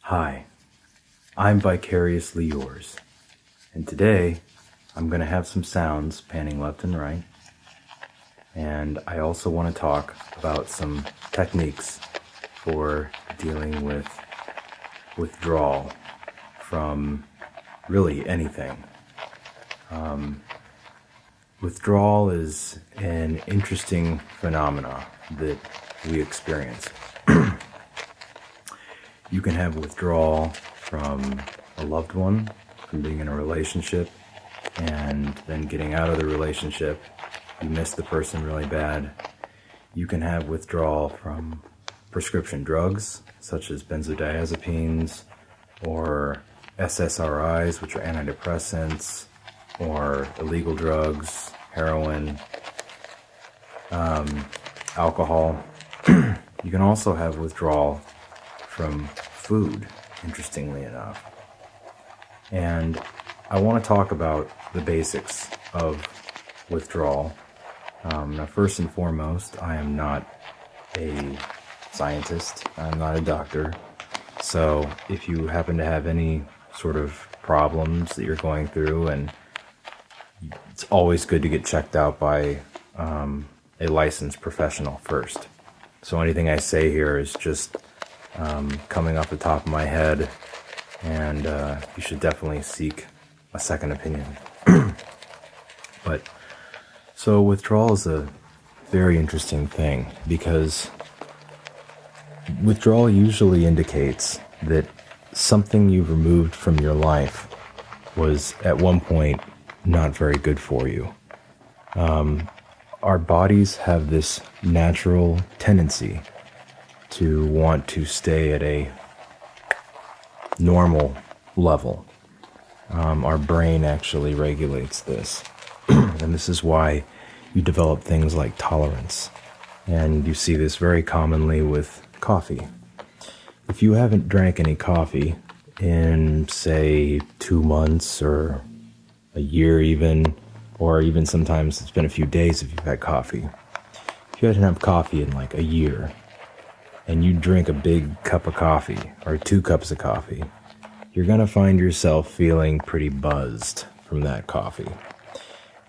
Hi, I'm Vicariously Yours, and today I'm going to have some sounds panning left and right, and I also want to talk about some techniques for dealing with withdrawal from really anything. Withdrawal is an interesting phenomena that we experience. You can have withdrawal from a loved one, from being in a relationship, and then getting out of the relationship. You miss the person really bad. You can have withdrawal from prescription drugs, such as benzodiazepines, or SSRIs, which are antidepressants, or illegal drugs, heroin, alcohol. You can also have withdrawal from food, interestingly enough. And I want to talk about the basics of withdrawal. Now, first and foremost, I am not a scientist. I'm not a doctor. So if you happen to have any sort of problems that you're going through, and it's always good to get checked out by a licensed professional first. So anything I say here is just coming off the top of my head, and you should definitely seek a second opinion. But so withdrawal is a very interesting thing, because withdrawal usually indicates that something you've removed from your life was at one point not very good for you. Our bodies have this natural tendency to want to stay at a normal level. Our brain actually regulates this. And this is why you develop things like tolerance. And you see this very commonly with coffee. If you haven't drank any coffee in, say, 2 months or a year even, or even sometimes it's been a few days if you've had coffee. If you hadn't had coffee in like a year, and you drink a big cup of coffee, or 2 cups of coffee, you're going to find yourself feeling pretty buzzed from that coffee.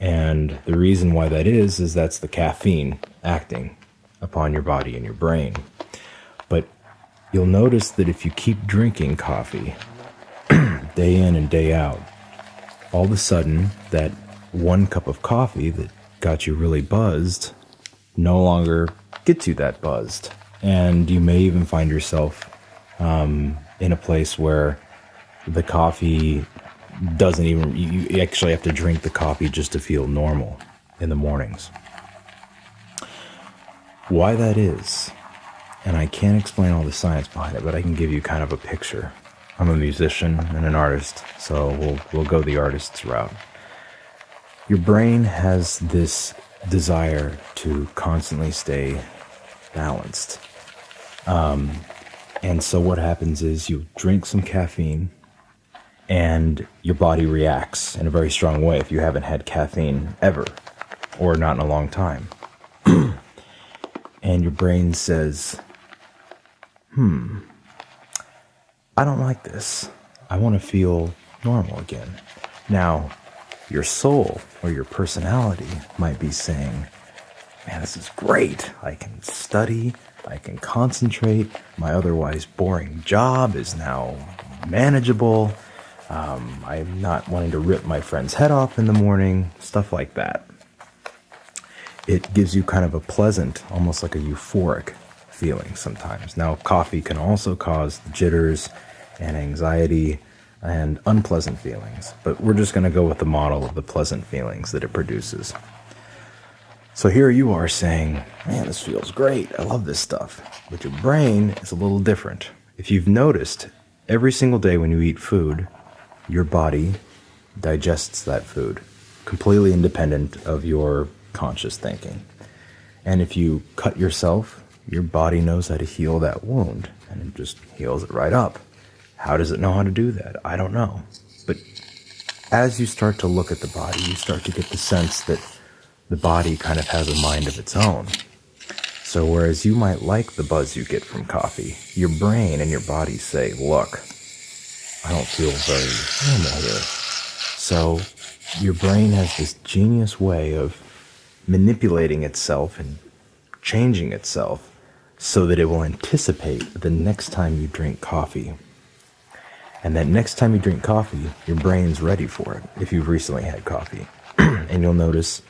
And the reason why that is that's the caffeine acting upon your body and your brain. But you'll notice that if you keep drinking coffee day in and day out, all of a sudden that 1 cup of coffee that got you really buzzed no longer gets you that buzzed. And you may even find yourself in a place where the coffee doesn't even, you actually have to drink the coffee just to feel normal in the mornings. Why that is, and I can't explain all the science behind it, but I can give you kind of a picture. I'm a musician and an artist, so we'll go the artist's route. Your brain has this desire to constantly stay balanced. And so what happens is you drink some caffeine and your body reacts in a very strong way if you haven't had caffeine ever, or not in a long time. And your brain says, I don't like this. I want to feel normal again. Now, your soul or your personality might be saying, man, this is great. I can study. I can concentrate. My otherwise boring job is now manageable. I'm not wanting to rip my friend's head off in the morning. Stuff like that. It gives you kind of a pleasant, almost like a euphoric feeling sometimes. Now, coffee can also cause jitters and anxiety and unpleasant feelings, but we're just going to go with the model of the pleasant feelings that it produces. So here you are saying, man, this feels great. I love this stuff. But your brain is a little different. If you've noticed, every single day when you eat food, your body digests that food, completely independent of your conscious thinking. And if you cut yourself, your body knows how to heal that wound, and it just heals it right up. How does it know how to do that? I don't know. But as you start to look at the body, you start to get the sense that the body kind of has a mind of its own. So whereas you might like the buzz you get from coffee, your brain and your body say, look, I don't feel very normal here. So your brain has this genius way of manipulating itself and changing itself so that it will anticipate the next time you drink coffee. And that next time you drink coffee, your brain's ready for it if you've recently had coffee. And you'll notice,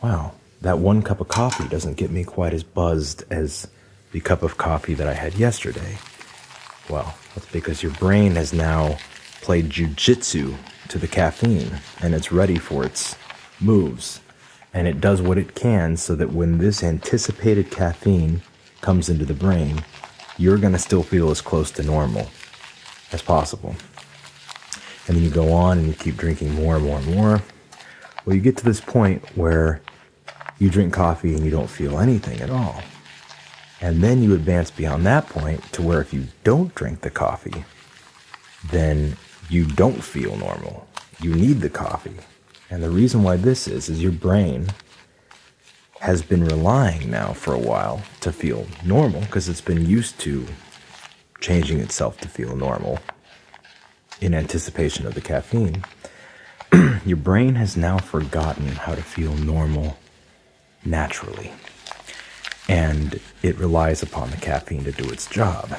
wow, that one cup of coffee doesn't get me quite as buzzed as the cup of coffee that I had yesterday. Well, that's because your brain has now played jujitsu to the caffeine, and it's ready for its moves. And it does what it can so that when this anticipated caffeine comes into the brain, you're going to still feel as close to normal as possible. And then you go on and you keep drinking more and more and more. Well, you get to this point where you drink coffee and you don't feel anything at all. And then you advance beyond that point to where if you don't drink the coffee, then you don't feel normal. You need the coffee. And the reason why this is your brain has been relying now for a while to feel normal because it's been used to changing itself to feel normal in anticipation of the caffeine. Your brain has now forgotten how to feel normal naturally. And it relies upon the caffeine to do its job.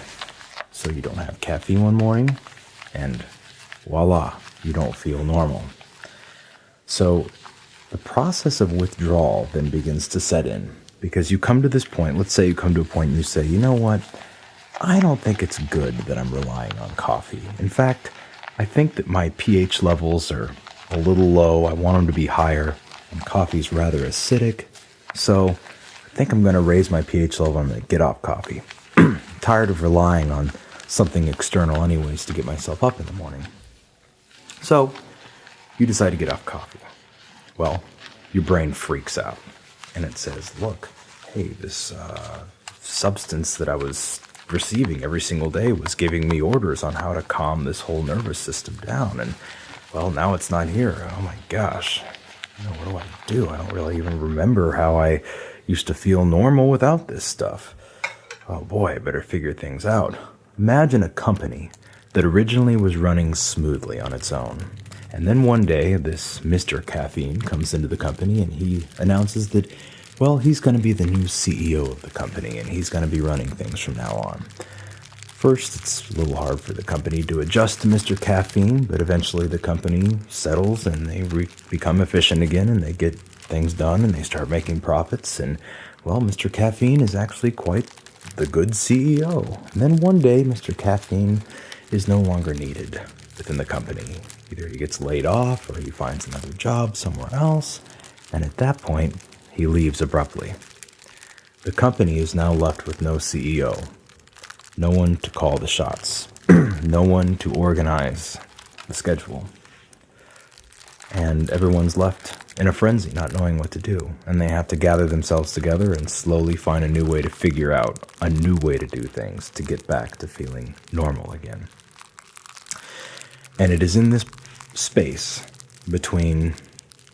So you don't have caffeine one morning, and voila, you don't feel normal. So the process of withdrawal then begins to set in, because you come to this point, let's say you come to a point and you say, you know what, I don't think it's good that I'm relying on coffee. In fact, I think that my pH levels are a little low. I want them to be higher, and coffee's rather acidic. So I think I'm going to raise my pH level. I'm going to get off coffee. Tired of relying on something external anyways to get myself up in the morning. So you decide to get off coffee. Well, your brain freaks out and it says, look, hey, this substance that I was receiving every single day was giving me orders on how to calm this whole nervous system down. And well, now it's not here. Oh my gosh. What do I do? I don't really even remember how I used to feel normal without this stuff. Oh boy, I better figure things out. Imagine a company that originally was running smoothly on its own. And then one day, this Mr. Caffeine comes into the company and he announces that, well, he's going to be the new CEO of the company and he's going to be running things from now on. First, it's a little hard for the company to adjust to Mr. Caffeine, but eventually the company settles and they become efficient again and they get things done and they start making profits. And, well, Mr. Caffeine is actually quite the good CEO. And then one day, Mr. Caffeine is no longer needed within the company. Either he gets laid off or he finds another job somewhere else. And at that point, he leaves abruptly. The company is now left with no CEO. No one to call the shots. No one to organize the schedule. And everyone's left in a frenzy, not knowing what to do. And they have to gather themselves together and slowly find a new way to figure out a new way to do things to get back to feeling normal again. And it is in this space between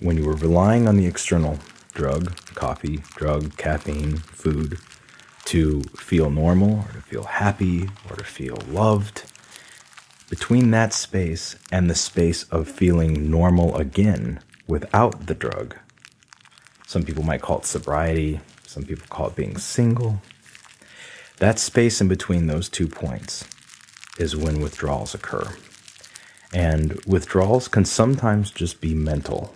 when you were relying on the external drug, coffee, drug, caffeine, food, to feel normal or to feel happy or to feel loved, between that space and the space of feeling normal again without the drug. Some people might call it sobriety. Some people call it being single. That space in between those 2 points is when withdrawals occur. And withdrawals can sometimes just be mental.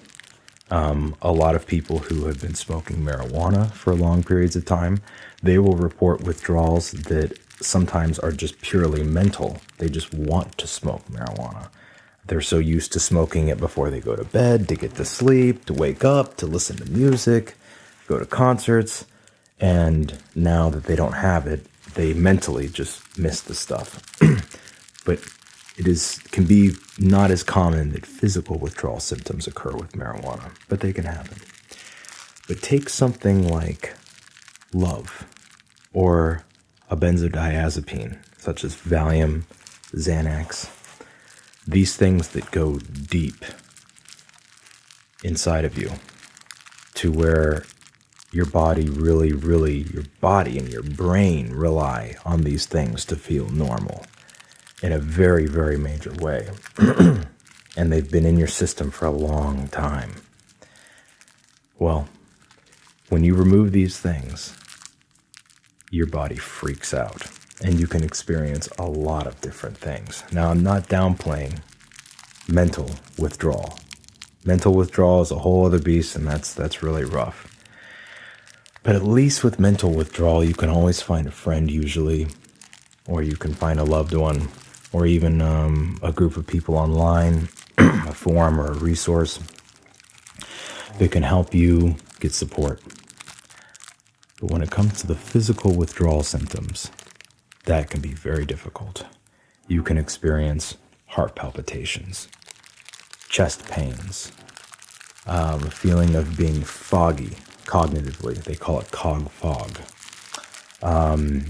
A lot of people who have been smoking marijuana for long periods of time, they will report withdrawals that sometimes are just purely mental. They just want to smoke marijuana. They're so used to smoking it before they go to bed, to get to sleep, to wake up, to listen to music, go to concerts. And now that they don't have it, they mentally just miss the stuff. But can be not as common that physical withdrawal symptoms occur with marijuana, but they can happen. But take something like love or a benzodiazepine, such as Valium, Xanax, these things that go deep inside of you to where your body your body and your brain rely on these things to feel normal in a very, very major way. And they've been in your system for a long time. Well, when you remove these things, your body freaks out and you can experience a lot of different things. Now, I'm not downplaying mental withdrawal. Mental withdrawal is a whole other beast, and that's really rough. But at least with mental withdrawal, you can always find a friend usually, or you can find a loved one, or even a group of people online, a forum or a resource that can help you get support. But when it comes to the physical withdrawal symptoms, that can be very difficult. You can experience heart palpitations, chest pains, a feeling of being foggy cognitively. They call it cog fog.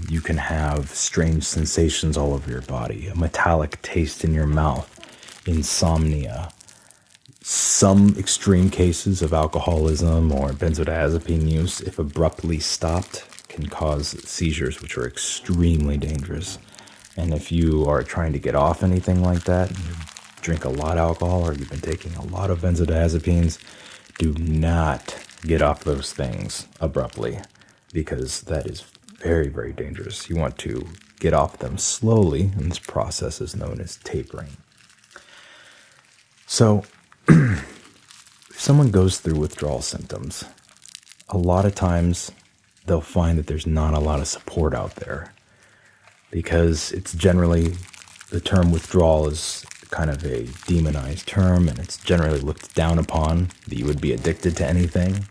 You can have strange sensations all over your body, a metallic taste in your mouth, insomnia. Some extreme cases of alcoholism or benzodiazepine use, if abruptly stopped, can cause seizures, which are extremely dangerous. And if you are trying to get off anything like that, you drink a lot of alcohol or you've been taking a lot of benzodiazepines, do not get off those things abruptly, because that is very, very dangerous. You want to get off them slowly, and this process is known as tapering. So, if someone goes through withdrawal symptoms, a lot of times they'll find that there's not a lot of support out there, because it's generally, the term withdrawal is kind of a demonized term, and it's generally looked down upon that you would be addicted to anything.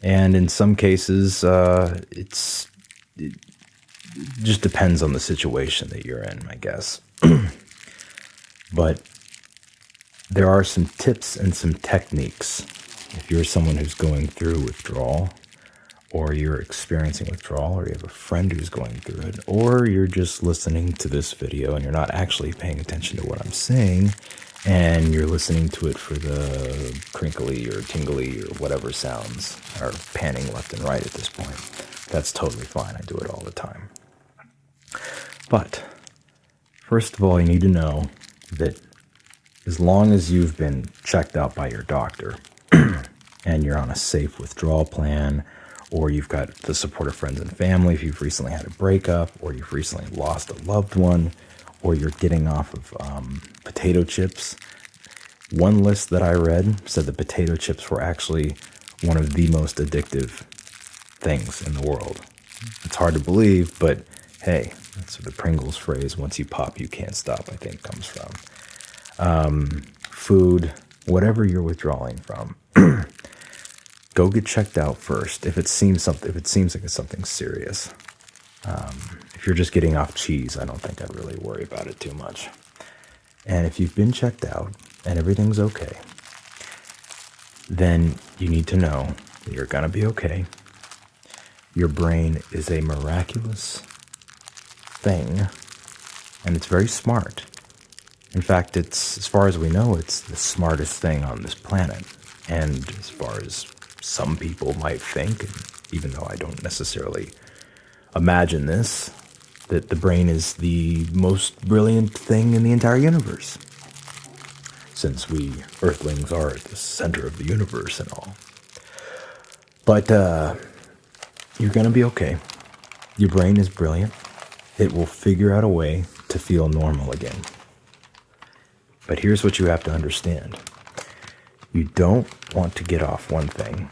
And in some cases, it just depends on the situation that you're in, I guess. But there are some tips and some techniques. If you're someone who's going through withdrawal, or you're experiencing withdrawal, or you have a friend who's going through it, or you're just listening to this video and you're not actually paying attention to what I'm saying, and you're listening to it for the crinkly or tingly or whatever sounds are panning left and right at this point, that's totally fine. I do it all the time. But first of all, you need to know that as long as you've been checked out by your doctor and you're on a safe withdrawal plan, or you've got the support of friends and family, if you've recently had a breakup, or you've recently lost a loved one, or you're getting off of potato chips. One list that I read said that potato chips were actually one of the most addictive things in the world. It's hard to believe, but hey, that's where the Crinkles phrase, once you pop, you can't stop, I think comes from. Food, whatever you're withdrawing from, go get checked out first. If it seems like it's something serious. If you're just getting off cheese, I don't think I'd really worry about it too much. And if you've been checked out and everything's okay, then you need to know that you're gonna be okay. Your brain is a miraculous thing, and it's very smart. In fact, it's, as far as we know, it's the smartest thing on this planet. And as far as some people might think, and even though I don't necessarily imagine this, that the brain is the most brilliant thing in the entire universe, since we Earthlings are at the center of the universe and all. But you're going to be okay. Your brain is brilliant. It will figure out a way to feel normal again. But here's what you have to understand. You don't want to get off one thing.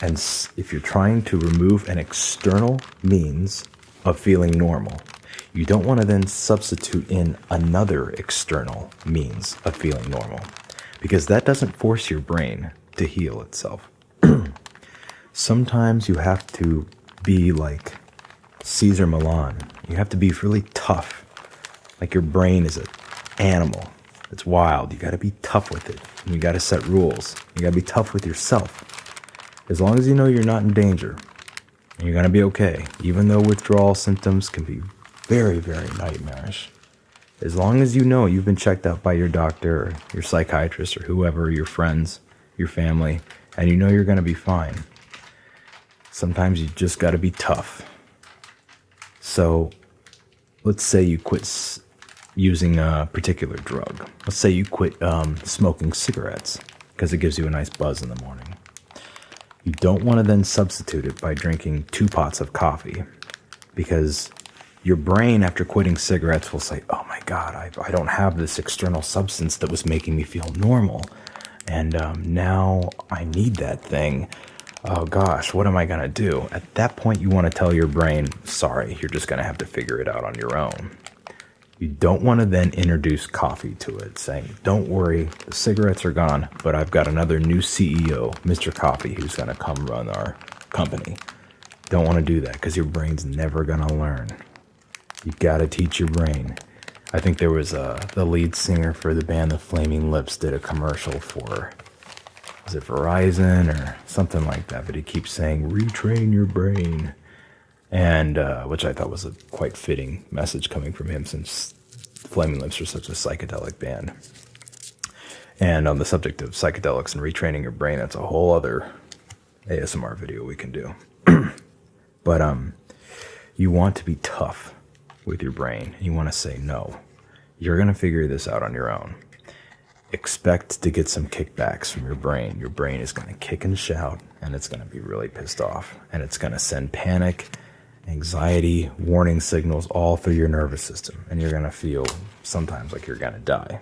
And if you're trying to remove an external means of feeling normal, you don't want to then substitute in another external means of feeling normal, because that doesn't force your brain to heal itself. Sometimes you have to be like Caesar Milan. You have to be really tough. Like your brain is an animal. It's wild. You got to be tough with it. And you got to set rules. You got to be tough with yourself. As long as you know you're not in danger, and you're going to be okay, even though withdrawal symptoms can be very, very nightmarish. As long as you know you've been checked out by your doctor, or your psychiatrist, or whoever, your friends, your family, and you know you're going to be fine. Sometimes you just got to be tough. So let's say you quit using a particular drug. Let's say you quit smoking cigarettes because it gives you a nice buzz in the morning. You don't want to then substitute it by drinking 2 pots of coffee, because your brain, after quitting cigarettes, will say, oh my God, I don't have this external substance that was making me feel normal. And now I need that thing. Oh gosh, what am I going to do? At that point, you want to tell your brain, sorry, you're just going to have to figure it out on your own. You don't want to then introduce coffee to it, saying, don't worry, the cigarettes are gone, but I've got another new CEO, Mr. Coffee, who's going to come run our company. Don't want to do that, because your brain's never going to learn. You got to teach your brain. I think there was the lead singer for the band The Flaming Lips did a commercial for, was it Verizon or something like that, but he keeps saying, retrain your brain. And which I thought was a quite fitting message coming from him, since Flaming Lips are such a psychedelic band. And on the subject of psychedelics and retraining your brain, that's a whole other ASMR video we can do. But you want to be tough with your brain. You want to say, no, you're going to figure this out on your own. Expect to get some kickbacks from your brain. Your brain is going to kick and shout, and it's going to be really pissed off. And it's going to send panic, anxiety, warning signals all through your nervous system. And you're going to feel sometimes like you're going to die.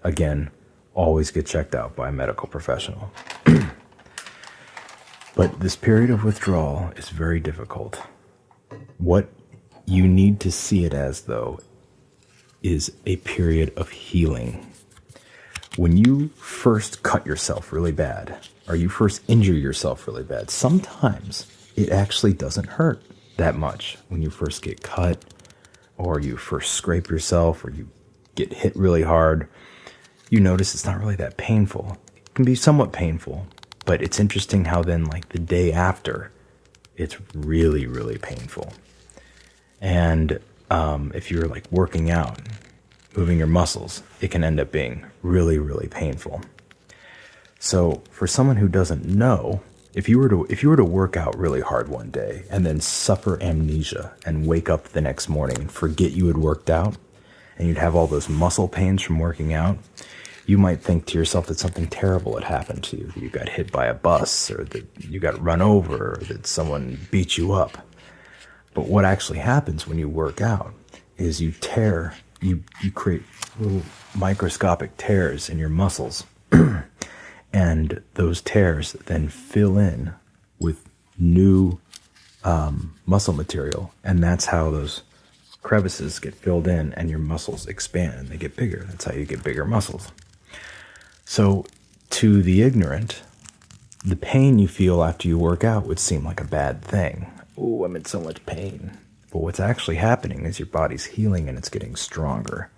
Again, always get checked out by a medical professional. But this period of withdrawal is very difficult. What you need to see it as, though, is a period of healing. When you first cut yourself really bad, or you first injure yourself really bad, sometimes it actually doesn't hurt that much. When you first get cut, or you first scrape yourself, or you get hit really hard, you notice it's not really that painful. It can be somewhat painful, but it's interesting how then, like the day after, it's really, really painful. And if you're like working out, moving your muscles, it can end up being really, really painful. So for someone who doesn't know, if you were to work out really hard one day and then suffer amnesia and wake up the next morning and forget you had worked out, and you'd have all those muscle pains from working out, you might think to yourself that something terrible had happened to you, that you got hit by a bus, or that you got run over, or that someone beat you up. But what actually happens when you work out is you create little microscopic tears in your muscles. And those tears then fill in with new muscle material. And that's how those crevices get filled in and your muscles expand and they get bigger. That's how you get bigger muscles. So to the ignorant, the pain you feel after you work out would seem like a bad thing. Oh, I'm in so much pain. But what's actually happening is your body's healing and it's getting stronger.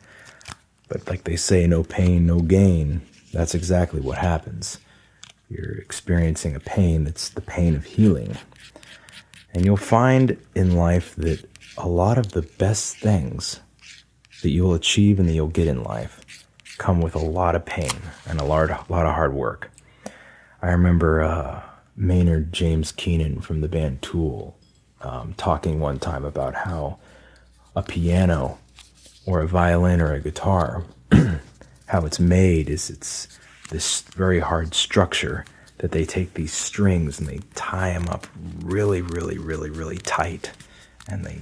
But like they say, no pain, no gain. That's exactly what happens. You're experiencing a pain that's the pain of healing. And you'll find in life that a lot of the best things that you'll achieve and that you'll get in life come with a lot of pain and a lot of hard work. I remember Maynard James Keenan from the band Tool talking one time about how a piano or a violin or a guitar, how it's made is it's this very hard structure that they take these strings and they tie them up really, really, really, really tight, and they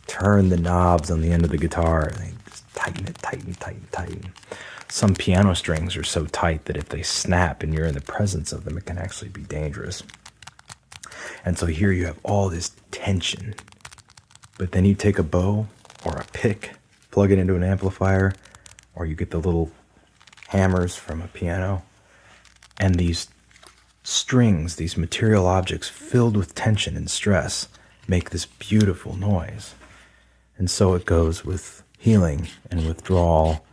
turn the knobs on the end of the guitar and they just tighten it, tighten. Some piano strings are so tight that if they snap and you're in the presence of them, it can actually be dangerous. And so here you have all this tension, but then you take a bow or a pick, plug it into an amplifier, or you get the little hammers from a piano, and these strings, these material objects filled with tension and stress, make this beautiful noise. And so it goes with healing and withdrawal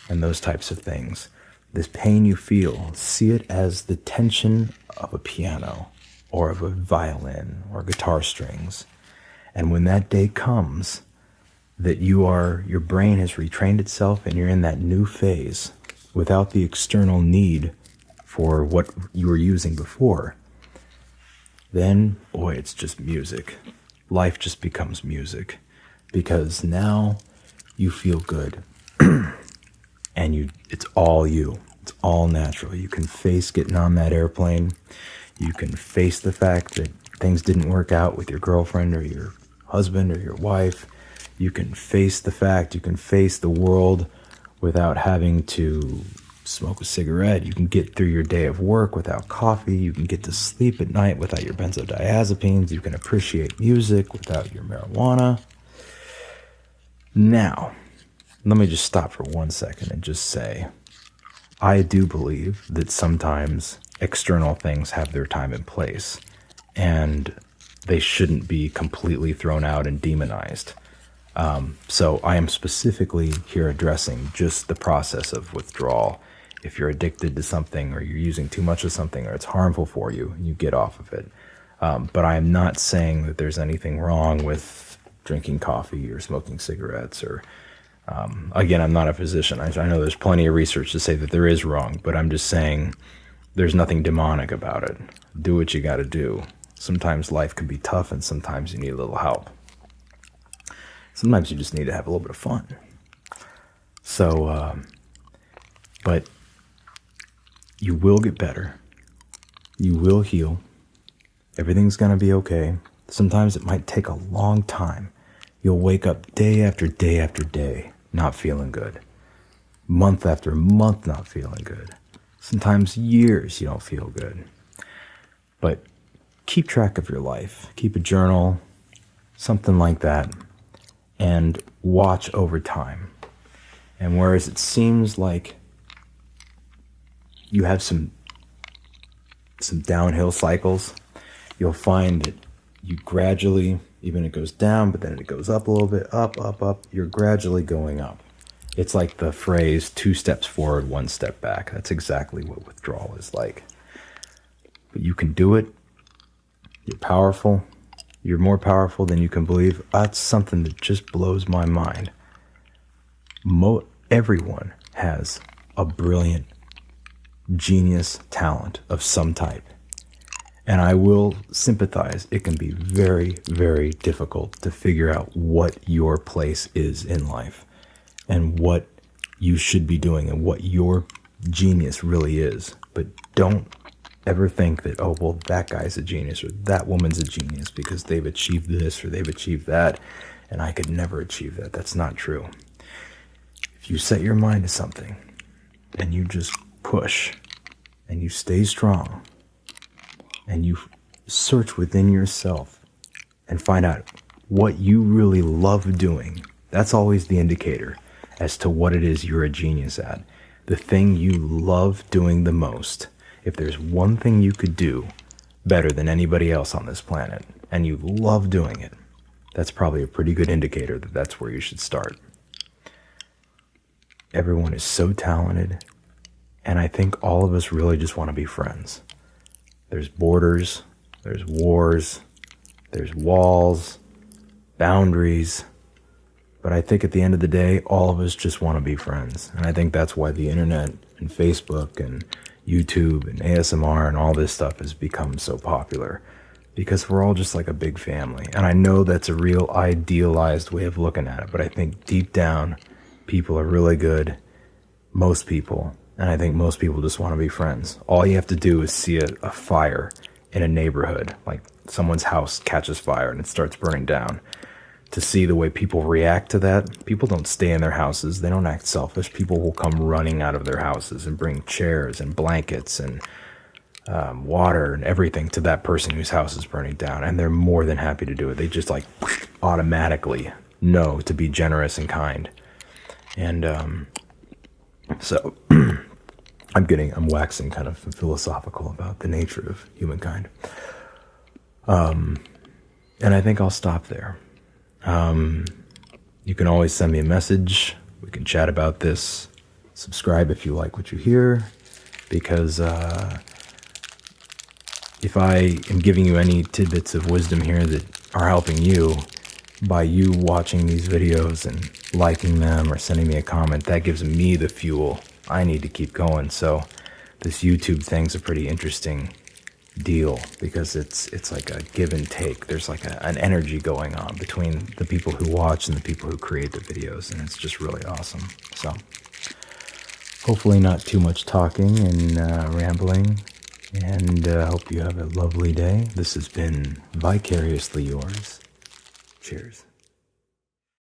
and those types of things. This pain you feel, see it as the tension of a piano or of a violin or guitar strings. And when that day comes that your brain has retrained itself and you're in that new phase without the external need for what you were using before, then, boy, it's just music. Life just becomes music, because now you feel good, and it's all you. It's all natural. You can face getting on that airplane. You can face the fact that things didn't work out with your girlfriend or your husband or your wife. You can face the fact, you can face the world without having to smoke a cigarette. You can get through your day of work without coffee. You can get to sleep at night without your benzodiazepines. You can appreciate music without your marijuana. Now, let me just stop for 1 second and just say, I do believe that sometimes external things have their time and place, and they shouldn't be completely thrown out and demonized. So I am specifically here addressing just the process of withdrawal. If you're addicted to something, or you're using too much of something, or it's harmful for you, you get off of it. But I am not saying that there's anything wrong with drinking coffee or smoking cigarettes, or again, I'm not a physician. I know there's plenty of research to say that there is wrong, but I'm just saying there's nothing demonic about it. Do what you got to do. Sometimes life can be tough, and sometimes you need a little help. Sometimes you just need to have a little bit of fun. So, but you will get better. You will heal. Everything's going to be okay. Sometimes it might take a long time. You'll wake up day after day after day not feeling good. Month after month not feeling good. Sometimes years you don't feel good. But keep track of your life. Keep a journal, something like that, and watch over time. And whereas it seems like you have some downhill cycles, you'll find that you gradually, even it goes down, but then it goes up a little bit, up, you're gradually going up. It's like the phrase, 2 steps forward, 1 step back. That's exactly what withdrawal is like. But you can do it. You're powerful. You're more powerful than you can believe. That's something that just blows my mind. Everyone has a brilliant, genius talent of some type. And I will sympathize. It can be very, very difficult to figure out what your place is in life and what you should be doing and what your genius really is. But don't ever think that, oh, well, that guy's a genius or that woman's a genius because they've achieved this or they've achieved that, and I could never achieve that. That's not true. If you set your mind to something and you just push and you stay strong and you search within yourself and find out what you really love doing, that's always the indicator as to what it is you're a genius at. The thing you love doing the most. If there's one thing you could do better than anybody else on this planet, and you love doing it, that's probably a pretty good indicator that that's where you should start. Everyone is so talented, and I think all of us really just want to be friends. There's borders, there's wars, there's walls, boundaries, but I think at the end of the day, all of us just want to be friends. And I think that's why the internet and Facebook and YouTube and ASMR and all this stuff has become so popular, because we're all just like a big family. And I know that's a real idealized way of looking at it, but I think deep down, people are really good, most people, and I think most people just want to be friends. All you have to do is see a fire in a neighborhood, like someone's house catches fire and it starts burning down, to see the way people react to that. People don't stay in their houses. They don't act selfish. People will come running out of their houses and bring chairs and blankets and water and everything to that person whose house is burning down. And they're more than happy to do it. They just like automatically know to be generous and kind. And so I'm waxing kind of philosophical about the nature of humankind. And I think I'll stop there. You can always send me a message. We can chat about this. Subscribe if you like what you hear, because if I am giving you any tidbits of wisdom here that are helping you, by you watching these videos and liking them or sending me a comment, that gives me the fuel I need to keep going. So this YouTube thing's a pretty interesting deal because it's like a give and take. There's like an energy going on between the people who watch and the people who create the videos, and it's just really awesome. So hopefully not too much talking and rambling, and hope you have a lovely day. This has been Vicariously Yours. Cheers.